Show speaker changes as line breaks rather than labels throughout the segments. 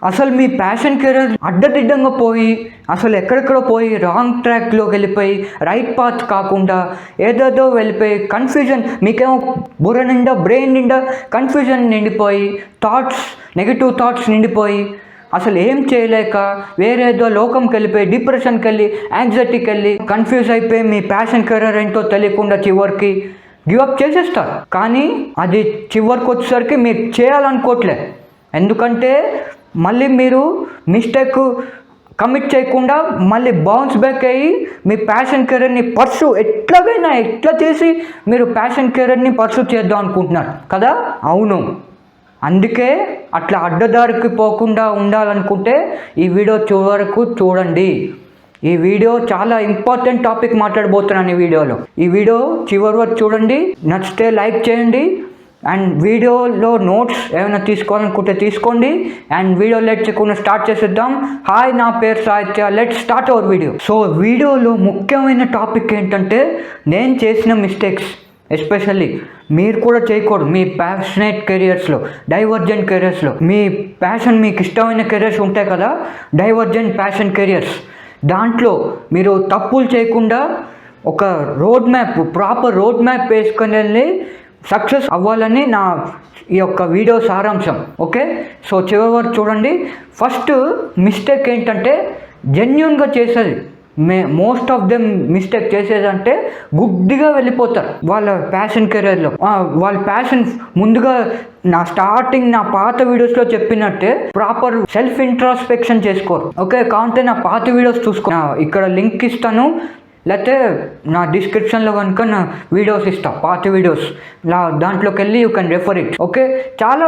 అసలు మీ passion career అడ్డదిడ్డంగా పోయి అసలు ఎక్కడెక్కడో పోయి రాంగ్ ట్రాక్లోకి వెళ్ళిపోయి రైట్ పాత్ కాకుండా ఏదేదో వెళ్ళిపోయి కన్ఫ్యూజన్ మీకేమో బుర్ర నిండా బ్రెయిన్ నిండా కన్ఫ్యూజన్ నిండిపోయి నెగిటివ్ థాట్స్ నిండిపోయి అసలు ఏం చేయలేక వేరేదో లోకంకి వెళ్ళిపోయి డిప్రెషన్కి వెళ్ళి యాంగ్జైటీకి వెళ్ళి కన్ఫ్యూజ్ అయిపోయి మీ ప్యాషన్ కెరీర్ ఏంటో తెలియకుండా చివరికి గివప్ చేసేస్తారు. కానీ అది చివరికి వచ్చేసరికి మీరు చేయాలనుకోవట్లే. ఎందుకంటే మళ్ళీ మీరు మిస్టేక్ కమిట్ చేయకుండా మళ్ళీ బౌన్స్ బ్యాక్ అయ్యి మీ ప్యాషన్ కెరీర్ని ఎట్లా చేసి మీరు ప్యాషన్ కెరీర్ని పర్సూ చేద్దాం అనుకుంటున్నారు కదా. అవును, అందుకే అట్లా అడ్డదారికి పోకుండా ఉండాలనుకుంటే ఈ వీడియో చివరకు చూడండి. ఈ వీడియో చాలా ఇంపార్టెంట్ టాపిక్ మాట్లాడబోతున్నాను ఈ వీడియోలో. ఈ వీడియో చివరి వరకు చూడండి. నచ్చితే లైక్ చేయండి అండ్ వీడియోలో నోట్స్ ఏమైనా తీసుకోవాలనుకుంటే తీసుకోండి. అండ్ వీడియో లెట్ చేయకుండా స్టార్ట్ చేసేద్దాం. హాయ్, నా పేరు సాహిత్య. Let start our video. So వీడియోలో ముఖ్యమైన టాపిక్ ఏంటంటే నేను చేసిన మిస్టేక్స్. ఎస్పెషల్లీ మీరు కూడా చేయకూడదు. మీ ప్యాషనేట్ కెరియర్స్లో, డైవర్జెంట్ కెరియర్స్లో, మీ ప్యాషన్ మీకు ఇష్టమైన కెరియర్స్ ఉంటాయి కదా, డైవర్జెంట్ ప్యాషన్ కెరియర్స్, దాంట్లో మీరు తప్పులు చేయకుండా ఒక ప్రాపర్ రోడ్ మ్యాప్ వేసుకొని వెళ్ళి సక్సెస్ అవ్వాలని నా ఈ యొక్క వీడియో సారాంశం. ఓకే, సో చివరి వరకు చూడండి. ఫస్ట్ మిస్టేక్ ఏంటంటే జెన్యూన్గా చేసేది. మోస్ట్ ఆఫ్ దెమ్ మిస్టేక్ చేసేదంటే గుడ్డిగా వెళ్ళిపోతారు వాళ్ళ ప్యాషన్ కెరీర్లో. వాళ్ళ ప్యాషన్ ముందుగా నా పాత వీడియోస్లో చెప్పినట్టే ప్రాపర్ సెల్ఫ్ ఇంట్రాస్పెక్షన్ చేసుకోరు. ఓకే, కాకపోతే నా పాత వీడియోస్ చూసుకో, ఇక్కడ లింక్ ఇస్తాను, లేకపోతే నా డిస్క్రిప్షన్లో కనుక నా వీడియోస్ ఇస్తా, పాత వీడియోస్, దాంట్లోకి వెళ్ళి you can refer it. Okay, చాలా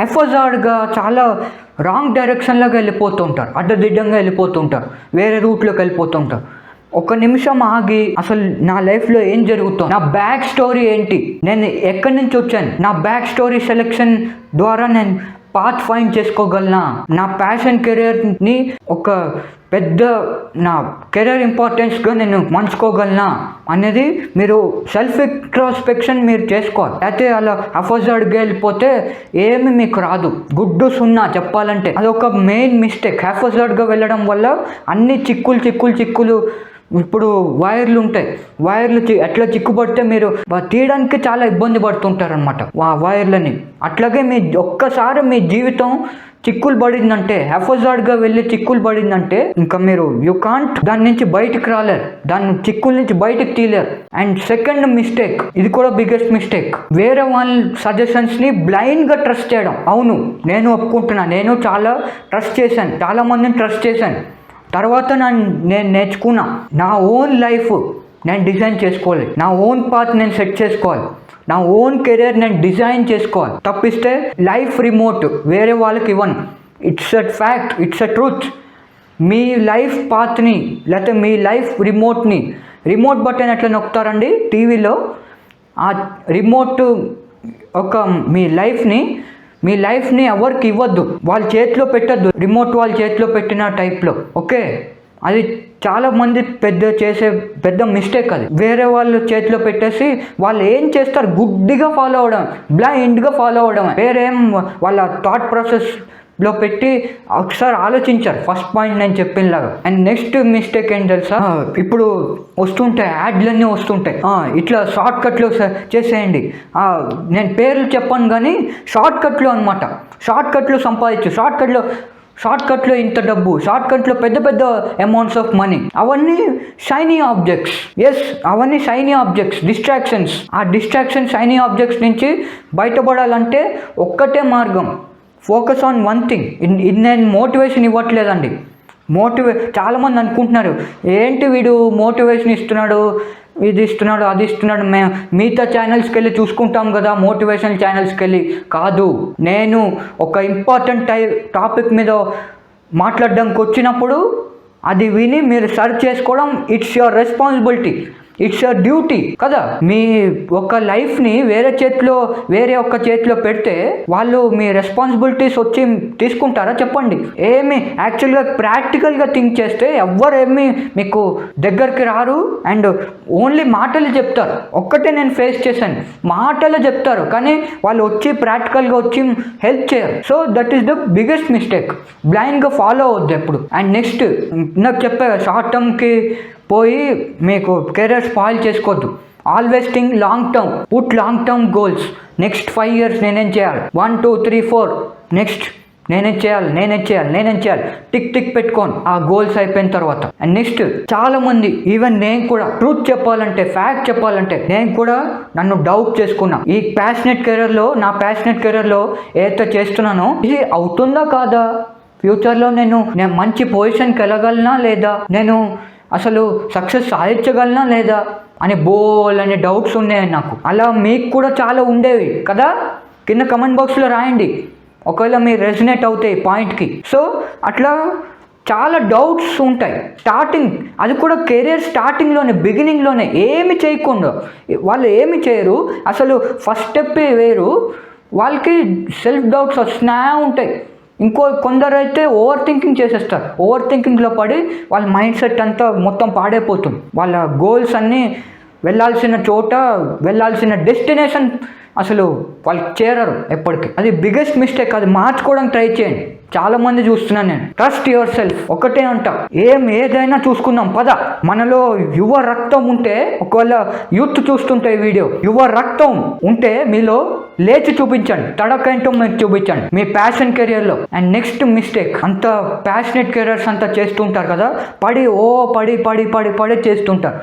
ఎఫర్జాడ్గా చాలా రాంగ్ డైరెక్షన్లోకి వెళ్ళిపోతుంటారు, అడ్డదిడ్డంగా వెళ్ళిపోతుంటారు, వేరే రూట్లోకి వెళ్ళిపోతుంటారు. ఒక నిమిషం ఆగి అసలు నా లైఫ్లో ఏం జరుగుతుంది, నా బ్యాక్ స్టోరీ ఏంటి, నేను ఎక్కడి నుంచి వచ్చాను, నా బ్యాక్ స్టోరీ సెలెక్షన్ ద్వారా నేను పాత్ ఫైండ్ చేసుకోగలనా, నా ప్యాషన్ కెరీర్ని ఒక పెద్ద నా కెరీర్ ఇంపార్టెన్స్గా నేను మంచుకోగలనా అనేది మీరు సెల్ఫ్ ఇంట్రాస్పెక్షన్ మీరు చేసుకోవాలి. అయితే అలా అఫోజాడ్గా వెళ్ళిపోతే ఏమి మీకు రాదు, గుడ్డు సున్నా చెప్పాలంటే. అదొక మెయిన్ మిస్టేక్. అఫోజాడ్గా వెళ్ళడం వల్ల అన్ని చిక్కులు ఇప్పుడు వైర్లు ఉంటాయి, వైర్లు ఎట్లా చిక్కుపడితే మీరు తీయడానికి చాలా ఇబ్బంది పడుతుంటారనమాట ఆ వైర్లని. అట్లాగే ఒక్కసారి మీ జీవితం చిక్కులు పడిందంటే, హెఫోజాడ్గా వెళ్ళి చిక్కులు పడిందంటే ఇంకా మీరు యూ కాంట్ దాని నుంచి బయటకు రాలేరు, దాని చిక్కుల నుంచి బయటకు తీయలేరు. అండ్ సెకండ్ మిస్టేక్, ఇది కూడా బిగ్గెస్ట్ మిస్టేక్, వేరే వాళ్ళ సజెషన్స్ని బ్లైండ్గా ట్రస్ట్ చేయడం. అవును, నేను ఒప్పుకుంటున్నా, నేను చాలా మందిని ట్రస్ట్ చేశాను. తర్వాత నేను నేర్చుకున్నా, నా ఓన్ లైఫ్ నేను డిజైన్ చేసుకోవాలి, నా ఓన్ పాత్ నేను సెట్ చేసుకోవాలి, నా ఓన్ కెరీర్ నేను డిజైన్ చేసుకోవాలి. తప్పిస్తే లైఫ్ రిమోట్ వేరే వాళ్ళకి ఇవ్వను. It's a fact, it's a truth. మీ లైఫ్ పాత్ని లేకపోతే మీ లైఫ్ రిమోట్ బటన్ ఎట్లా నొక్కుతారండి టీవీలో, ఆ రిమోట్ మీ లైఫ్ని ఎవరికి ఇవ్వద్దు, వాళ్ళ చేతిలో పెట్టద్దు, రిమోట్ వాళ్ళ చేతిలో పెట్టిన టైప్లో. ఓకే, అది చాలా మంది చేసే పెద్ద మిస్టేక్. అది వేరే వాళ్ళు చేతిలో పెట్టేసి వాళ్ళు ఏం చేస్తారు, గుడ్డిగా ఫాలో అవడం, బ్లైండ్గా ఫాలో అవడం, వేరేం వాళ్ళ థాట్ ప్రాసెస్లో పెట్టి ఒకసారి ఆలోచించారు. ఫస్ట్ పాయింట్ నేను చెప్పినలాగా. అండ్ నెక్స్ట్ మిస్టేక్ ఏం తెలుసా, ఇప్పుడు యాడ్లన్నీ వస్తుంటాయి, ఇట్లా షార్ట్ కట్లు చేసేయండి. నేను పేర్లు చెప్పాను కానీ షార్ట్ కట్లు అనమాట. షార్ట్ కట్లు సంపాదించు, షార్ట్ కట్లో ఇంత డబ్బు, షార్ట్ కట్లో పెద్ద అమౌంట్స్ ఆఫ్ మనీ. అవన్నీ షైనీ ఆబ్జెక్ట్స్. అవన్నీ షైనీ ఆబ్జెక్ట్స్, డిస్ట్రాక్షన్స్. ఆ షైనీ ఆబ్జెక్ట్స్ నుంచి బయటపడాలంటే ఒక్కటే మార్గం, ఫోకస్ ఆన్ వన్ థింగ్. నేను మోటివేషన్ ఇవ్వట్లేదండి. చాలామంది అనుకుంటున్నారు, ఏంటి వీడు మోటివేషన్ ఇస్తున్నాడు, ఇది ఇస్తున్నాడు, అది ఇస్తున్నాడు, మేము మిగతా ఛానల్స్కి వెళ్ళి చూసుకుంటాం కదా, మోటివేషనల్ ఛానల్స్కి వెళ్ళి కాదు. నేను ఒక ఇంపార్టెంట్ టాపిక్ మీద మాట్లాడడానికి వచ్చినప్పుడు అది విని మీరు సర్చ్ చేసుకోవడం, it's your responsibility. It's a duty కదా. మీ ఒక లైఫ్ని వేరే ఒక్క చేతిలో పెడితే వాళ్ళు మీ రెస్పాన్సిబిలిటీస్ వచ్చి తీసుకుంటారా చెప్పండి. ఏమి యాక్చువల్గా ప్రాక్టికల్గా థింక్ చేస్తే ఎవ్వరేమి మీకు దగ్గరికి రారు అండ్ ఓన్లీ మాటలు చెప్తారు. ఒక్కటే నేను ఫేస్ చేశాను, మాటలు చెప్తారు కానీ వాళ్ళు వచ్చి ప్రాక్టికల్గా వచ్చి హెల్ప్ చేయరు. So that is the biggest mistake. బ్లైండ్గా ఫాలో అవద్దు ఎప్పుడు. అండ్ నెక్స్ట్ నాకు చెప్పా షార్ట్ టర్మ్కి పోయి మీకు కెరీర్ స్పాయిల్ చేసుకోవద్దు. Always think long term, put long term goals. Next 5 years నేనేం చేయాలి, 1 2 3 4 నెక్స్ట్ నేనేం చేయాలి టిక్ టిక్ పెట్టుకోను ఆ గోల్స్ అయిపోయిన తర్వాత. అండ్ నెక్స్ట్ చాలా మంది ఈవెన్ నేను కూడా ట్రూత్ చెప్పాలంటే, ఫ్యాక్ట్ చెప్పాలంటే నేను కూడా నన్ను డౌట్ చేసుకున్నా. ఈ ప్యాషనెట్ కెరీర్లో ఏదైతే చేస్తున్నానో ఇది అవుతుందా కాదా, ఫ్యూచర్లో నేను మంచి పొజిషన్కి వెళ్ళగలనా లేదా, నేను అసలు సక్సెస్ సాధించగలనా లేదా అని బోల్ అనే డౌట్స్ ఉన్నాయి నాకు. అలా మీకు కూడా చాలా ఉండేవి కదా, కింద కమెంట్ బాక్స్లో రాయండి ఒకవేళ మీరు రెజనేట్ అవుతాయి పాయింట్కి. సో అట్లా చాలా డౌట్స్ ఉంటాయి స్టార్టింగ్, అది కూడా కెరీర్ స్టార్టింగ్లోనే బిగినింగ్లోనే ఏమి చేయకుండా. వాళ్ళు ఏమి చేయరు అసలు, ఫస్ట్ స్టెప్ వేరు, వాళ్ళకి సెల్ఫ్ డౌట్స్ వస్తున్నా ఉంటాయి. కొందరు అయితే ఓవర్ థింకింగ్ చేసేస్తారు. ఓవర్ థింకింగ్లో పడి వాళ్ళ మైండ్ సెట్ అంతా మొత్తం పాడైపోతుంది. వాళ్ళ గోల్స్ అన్నీ వెళ్ళాల్సిన డెస్టినేషన్ అసలు వాళ్ళకి చేరరు ఎప్పటికీ. అది బిగ్గెస్ట్ మిస్టేక్. అది మార్చుకోవడానికి ట్రై చేయండి. చాలా మంది చూస్తున్నాను నేను. ట్రస్ట్ యువర్ సెల్ఫ్ ఒకటే అంట. ఏదైనా చూసుకుందాం పద. మనలో యువ రక్తం ఉంటే, ఒకవేళ యూత్ చూస్తుంటే వీడియో, యువ రక్తం ఉంటే మీలో లేచి చూపించండి, తడకేంటో మీరు చూపించండి మీ ప్యాషన్ కెరియర్లో. అండ్ నెక్స్ట్ మిస్టేక్, అంత ప్యాషనెట్ కెరియర్స్ అంతా చేస్తుంటారు కదా, పడి చేస్తుంటారు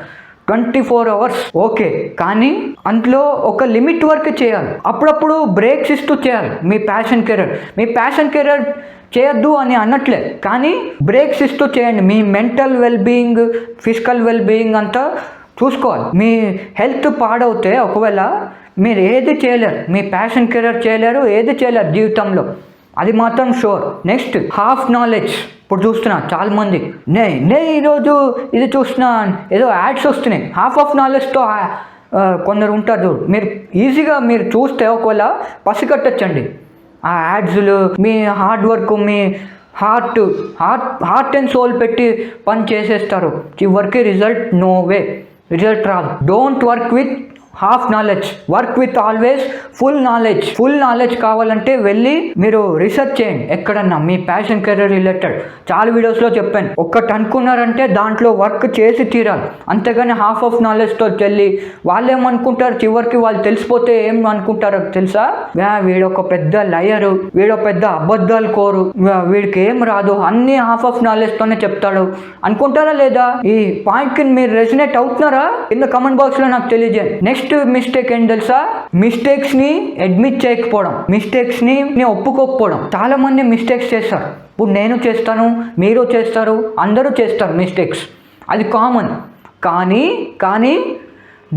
24 hours. ఓకే, కానీ అందులో ఒక లిమిట్ వరకు చేయాలి. అప్పుడప్పుడు బ్రేక్స్ ఇస్తూ చేయాలి. మీ ప్యాషన్ కెరీర్ చేయొద్దు అని అనట్లే, కానీ బ్రేక్స్ ఇస్తూ చేయండి. మీ మెంటల్ వెల్బీయింగ్, ఫిజికల్ వెల్బీయింగ్ అంతా చూసుకోవాలి. మీ హెల్త్ పాడవుతే ఒకవేళ మీరు ఏది చేయలేరు, మీ ప్యాషన్ కెరీర్ చేయలేరు, ఏది చేయలేరు జీవితంలో, అది మాత్రం షూర్. Next half knowledge. ఇప్పుడు చూస్తున్నా చాలా మంది ఈరోజు ఇది చూస్తున్నా, ఏదో యాడ్స్ వస్తున్నాయి, హాఫ్ ఆఫ్ నాలెడ్జ్తో కొందరు ఉంటారు. మీరు ఈజీగా మీరు చూస్తే ఒకవేళ పసిగట్టచ్చండి ఆ యాడ్స్లు. మీ హార్డ్ వర్క్, మీ హార్ట్ అండ్ సోల్ పెట్టి పని చేసేస్తారు, చివరికి రిజల్ట్ రాదు. Don't work with half knowledge, work with always full knowledge కావాలంటే వెళ్ళి మీరు రీసెర్చ్ చేయండి ఎక్కడన్నా మీ ప్యాషన్ కెరీర్ రిలేటెడ్. చాలా వీడియోస్లో చెప్పాను, ఒక్కటి అనుకున్నారంటే దాంట్లో వర్క్ చేసి తీరాలి. అంతేగాని హాఫ్ ఆఫ్ నాలెడ్జ్తో వెళ్ళి వాళ్ళు ఏమనుకుంటారు, చివరికి వాళ్ళు తెలిసిపోతే ఏం అనుకుంటారో తెలుసా, వీడొక పెద్ద లయరు, వీడొక పెద్ద అబద్ధాలు కోరు, వీడికి ఏం రాదు, అన్ని హాఫ్ ఆఫ్ నాలెడ్జ్తోనే చెప్తాడు అనుకుంటారా లేదా? ఈ పాయింట్కి మీరు రెసినేట్ అవుతున్నారా? కింద కమెంట్ బాక్స్లో నాకు తెలియజేయండి. నెక్స్ట్ మిస్టేక్ ఏంటి తెలుసా, మిస్టేక్స్ ని అడ్మిట్ చేయకపోవడం, మిస్టేక్స్ ని ఒప్పుకోకపోవడం. చాలా మంది మిస్టేక్స్ చేస్తారు. ఇప్పుడు నేను చేస్తాను, మీరు చేస్తారు, అందరూ చేస్తారు మిస్టేక్స్, అది కామన్. కానీ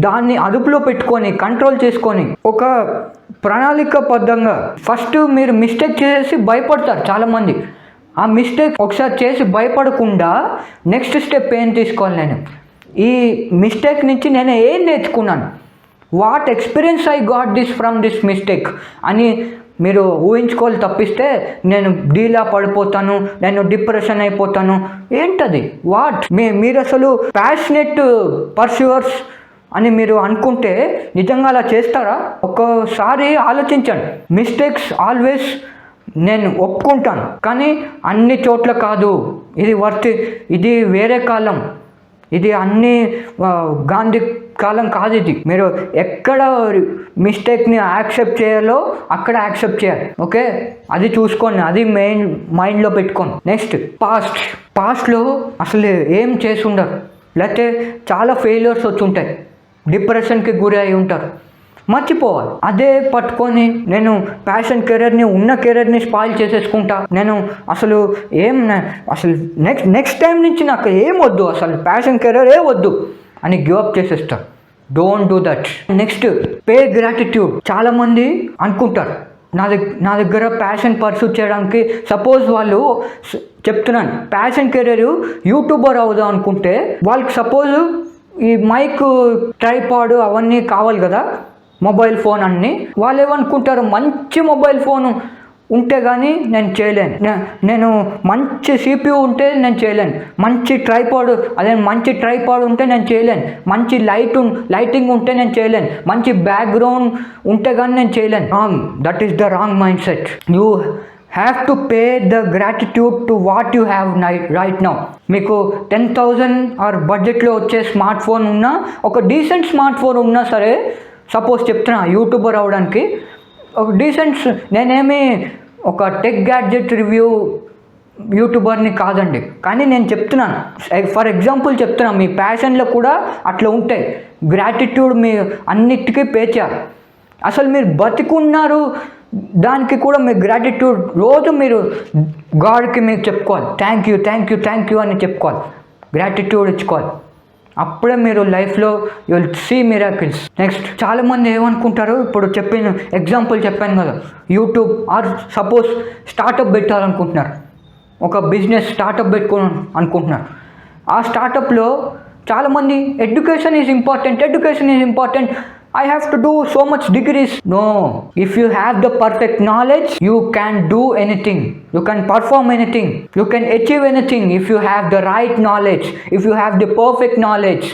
దాన్ని అదుపులో పెట్టుకొని, కంట్రోల్ చేసుకొని, ఒక ప్రణాళికాబద్ధంగా ఫస్ట్ మీరు మిస్టేక్ చేసి భయపడతారు చాలామంది. ఆ మిస్టేక్ ఒకసారి చేసి భయపడకుండా నెక్స్ట్ స్టెప్ ఏం తీసుకోవాలి, నేను ఈ మిస్టేక్ నుంచి నేను ఏం నేర్చుకున్నాను, what experience I got from this mistake అని మీరు ఊహించుకోవాలి. తప్పిస్తే నేను డీలా పడిపోతాను, నేను డిప్రెషన్ అయిపోతాను, ఏంటది? మీరు అసలు ప్యాషనెట్ పర్స్యూవర్స్ అని మీరు అనుకుంటే నిజంగా అలా చేస్తారా? ఒక్కసారి ఆలోచించండి. మిస్టేక్స్ ఆల్వేస్ నేను ఒప్పుకుంటాను, కానీ అన్ని చోట్ల కాదు. ఇది వేరే కాలం, ఇది అన్ని గాంధీ కాలం కాదు. ఇది మీరు ఎక్కడ మిస్టేక్ని యాక్సెప్ట్ చేయాలో అక్కడ యాక్సెప్ట్ చేయాలి. ఓకే, అది చూసుకోండి, అది మెయిన్ మైండ్లో పెట్టుకోండి. నెక్స్ట్ పాస్ట్లో అసలు ఏం చేసి ఉండరు, లేకపోతే చాలా ఫెయిల్యూర్స్ వచ్చి ఉంటాయి, డిప్రెషన్కి గురి అయి ఉంటారు, మర్చిపోవాలి. అదే పట్టుకొని నేను ప్యాషన్ కెరీర్ని స్పాయిల్ చేసేసుకుంటా, నేను అసలు నెక్స్ట్ టైం నుంచి నాకు ఏం వద్దు, అసలు ప్యాషన్ కెరీర్ వద్దు అని గివ్ అప్ చేసేస్తా. Don't do that. Next pay gratitude. చాలామంది అనుకుంటారు నా దగ్గర ప్యాషన్ పర్సూ చేయడానికి, సపోజ్ వాళ్ళు చెప్తున్నాను ప్యాషన్ కెరీర్ యూట్యూబర్ అవుదాం అనుకుంటే, వాళ్ళకి సపోజ్ ఈ మైక్ ట్రైపాడ్ అవన్నీ కావాలి కదా, మొబైల్ ఫోన్ అన్నీ. వాళ్ళు ఏమనుకుంటారు, మంచి మొబైల్ ఫోను ఉంటే కానీ నేను చేయలేను, నేను మంచి CPU ఉంటే నేను చేయలేను, మంచి ట్రైపాడ్ ఉంటే నేను చేయలేను, మంచి లైటింగ్ ఉంటే నేను చేయలేను, మంచి బ్యాక్గ్రౌండ్ ఉంటే కానీ నేను చేయలేను. Wrong, that is the wrong mind set. You have to pay the gratitude to what you have right now. మీకు 10,000 ఆర్ బడ్జెట్లో వచ్చే స్మార్ట్ ఫోన్ ఉన్నా, ఒక డీసెంట్ స్మార్ట్ ఫోన్ ఉన్నా సరే, సపోజ్ చెప్తున్నా యూట్యూబర్ అవడానికి ఒక డీసెంట్, నేనేమి ఒక టెక్ గ్యాడ్జెట్ రివ్యూ యూట్యూబర్ని కాదండి, కానీ నేను చెప్తున్నాను, ఫర్ ఎగ్జాంపుల్ చెప్తున్నాను, మీ ప్యాషన్లో కూడా అట్లా ఉంటాయి. గ్రాటిట్యూడ్ మీ అన్నిటికీ పే చేయాలి. అసలు మీరు బతికున్నారు దానికి కూడా మీ గ్రాటిట్యూడ్ రోజు మీరు గాడ్కి మీరు చెప్పుకోవాలి, థ్యాంక్ యూ అని చెప్పుకోవాలి, గ్రాటిట్యూడ్ ఇచ్చుకోవాలి. అప్పుడే మీరు లైఫ్లో you will see miracles. Next, చాలామంది ఏమనుకుంటారు, ఇప్పుడు ఎగ్జాంపుల్ చెప్పాను కదా, యూట్యూబ్ ఆర్ సపోజ్ స్టార్టప్ పెట్టాలనుకుంటున్నారు, ఒక బిజినెస్ స్టార్టప్ అనుకుంటున్నారు. ఆ స్టార్టప్లో చాలామంది education is important, I have to do so much degrees. No, if you have the perfect knowledge, you can do anything, you can perform anything, you can achieve anything if you have the right knowledge, if you have the perfect knowledge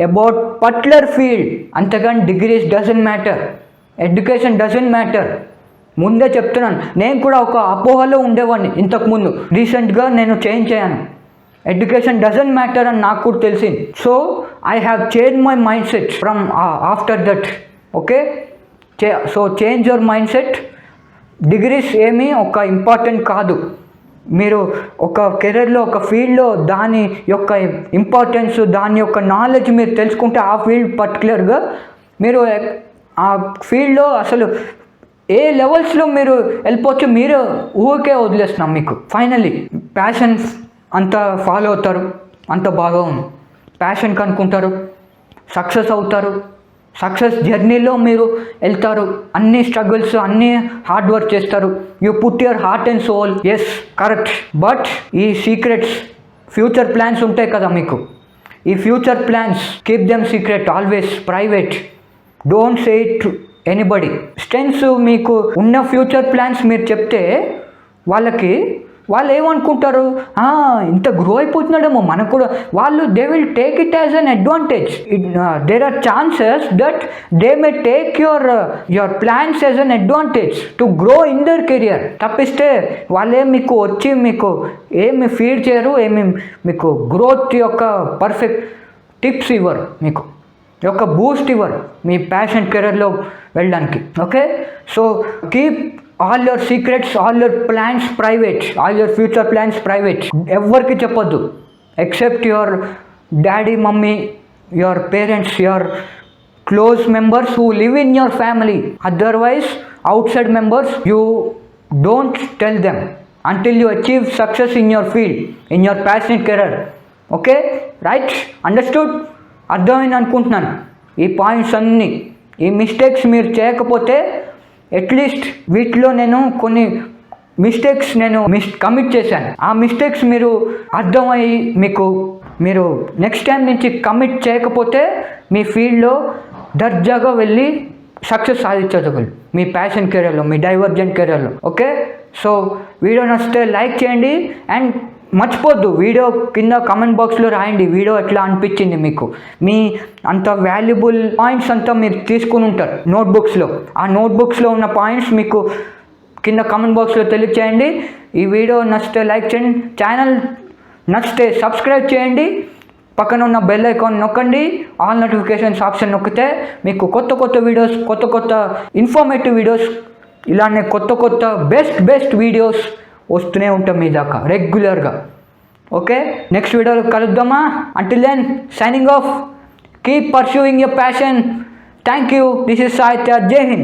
about particular field. Antagan degrees doesn't matter, education doesn't matter. ముందే చెప్తున్నాను, నేను కూడా ఒక అపోహలో ఉండేవాడిని ఇంతకుముందు, రీసెంట్గా నేను change అయ్యాను. ఎడ్యుకేషన్ డజంట్ మ్యాటర్ అని నాకు కూడా తెలిసింది. So I have change my mind set from after that. Okay, so change your mind set. Degrees ఏమీ ఒక ఇంపార్టెంట్ కాదు. మీరు ఒక కెరీర్లో ఒక ఫీల్డ్లో దాని యొక్క ఇంపార్టెన్స్, దాని యొక్క నాలెడ్జ్ మీరు తెలుసుకుంటే, ఆ ఫీల్డ్ పర్టికులర్గా మీరు ఆ ఫీల్డ్లో అసలు ఏ లెవెల్స్లో మీరు వెళ్ళిపోవచ్చు, మీరు ఊరికే వదిలేస్తున్నాం. మీకు ఫైనల్లీ ప్యాషన్ అంతా ఫాలో అవుతారు, అంత బాగా ఉంది, ప్యాషన్ కనుక్కుంటారు, సక్సెస్ అవుతారు, సక్సెస్ జర్నీలో మీరు వెళ్తారు, అన్ని స్ట్రగుల్స్, అన్ని హార్డ్ వర్క్ చేస్తారు. You put your heart and soul. Yes, correct. But ఈ సీక్రెట్స్, ఫ్యూచర్ ప్లాన్స్ ఉంటాయి కదా మీకు, ఈ future plans keep them secret, always private, don't say it to anybody. Strengths మీకు ఉన్న ఫ్యూచర్ ప్లాన్స్ మీరు చెప్తే వాళ్ళు ఏమనుకుంటారు, ఇంత గ్రో అయిపోతున్నాడేమో మనకు కూడా, వాళ్ళు they will take it as an advantage. There are chances that they may take your plans as an advantage to grow in their career. తప్పిస్తే వాళ్ళే మీకు వచ్చి మీకు ఏమి ఫీడ్ చేయరు, ఏమి మీకు గ్రోత్ యొక్క పర్ఫెక్ట్ టిప్స్ ఇవ్వరు, మీకు యొక్క బూస్ట్ ఇవ్వరు మీ ప్యాషన్ కెరియర్లో వెళ్ళడానికి. Okay, so keep all your secrets, all your plans private, all your future plans private. ఎవరికి చెప్పొద్దు except your daddy, mummy, your parents, your close members who live in your family. Otherwise outside members you don't tell them until you achieve success in your field, in your passionate career. Okay, right? Understood? అర్థమైంది అనుకుంటున్నాను. ఈ points అన్నీ, ఈ mistakes మీరు చేయకపోతే, at least వీటిలో నేను కొన్ని మిస్టేక్స్ కమిట్ చేశాను. ఆ మిస్టేక్స్ మీరు అర్థమయ్యి మీరు నెక్స్ట్ టైం నుంచి కమిట్ చేయకపోతే మీ ఫీల్డ్లో దర్జాగా వెళ్ళి సక్సెస్ సాధించగలరు మీ ప్యాషన్ కెరియర్లో, మీ డైవర్జెంట్ కెరియర్లో. ఓకే, సో వీడియో నచ్చితే లైక్ చేయండి. అండ్ మర్చిపోద్దు, వీడియో కింద కామెంట్ బాక్స్లో రాయండి వీడియో ఎట్లా అనిపించింది మీకు. మీ అంత వాల్యుబుల్ పాయింట్స్ అంతా మీరు తీసుకుని ఉంటారు నోట్బుక్స్లో. ఆ నోట్బుక్స్లో ఉన్న పాయింట్స్ మీకు కింద కామెంట్ బాక్స్లో తెలియచేయండి. ఈ వీడియో నచ్చితే లైక్ చేయండి, ఛానల్ నచ్చితే సబ్స్క్రైబ్ చేయండి, పక్కన ఉన్న బెల్ ఐకాన్ నొక్కండి, ఆల్ నోటిఫికేషన్స్ ఆప్షన్ నొక్కితే మీకు కొత్త వీడియోస్, కొత్త ఇన్ఫర్మేటివ్ వీడియోస్, ఇలానే కొత్త బెస్ట్ వీడియోస్ వస్తూనే ఉంటాం మీ దాకా రెగ్యులర్గా. ఓకే, నెక్స్ట్ వీడియోలో కలుద్దామా? Until then signing off. Keep pursuing your passion. Thank you. This is Sahithya. జై హింద్.